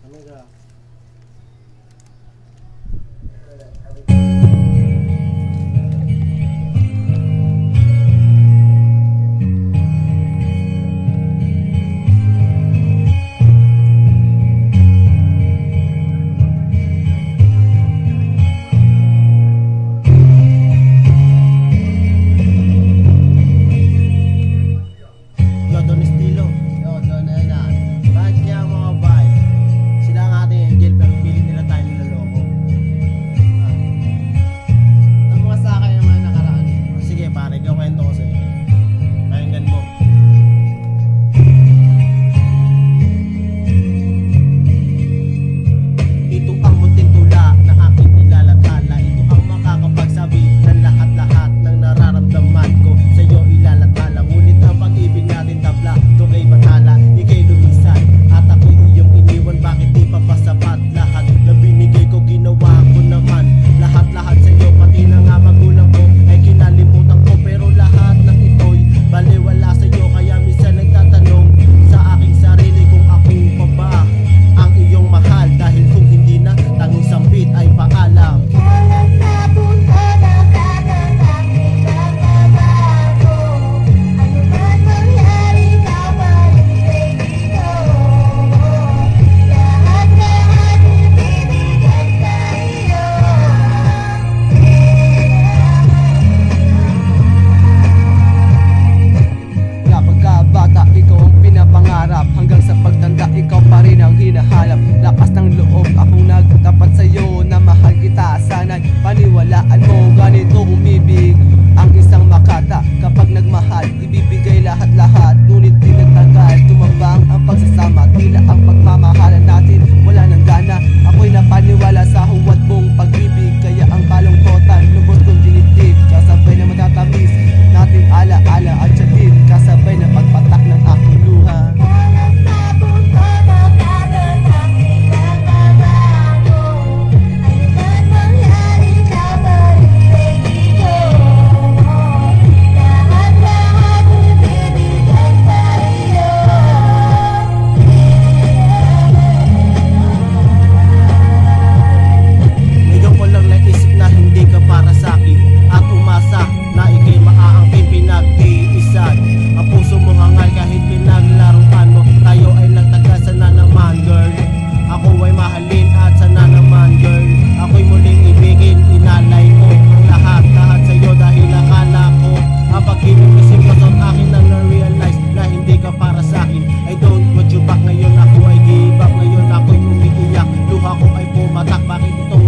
Amiga. Hanggang sa pagtanda, ikaw pa rin ang hinahanap. Lakas ng loob, akong nagtapat sa'yo na mahal kita. Sana'y paniwalaan mo, ganito umibig ang isang makata. Kapag nagmahal, ibibigay lahat-lahat. Ngunit di nagtagal, tumambang ang pagsasama. Tila ang pagmamahalan natin wala nang gana. Ako'y napaniwala sa huwad mong pag-ibig. Kaya ang kalungkotan, lubos kong dinitid. Kasabay na matatamis nating ala-ala at syatid. Kasabay na pagpatak ng aking luha. Ngayon ako ay give up, ngayon ako'y umiiyak. Luha ko ay pumatak, bakit itong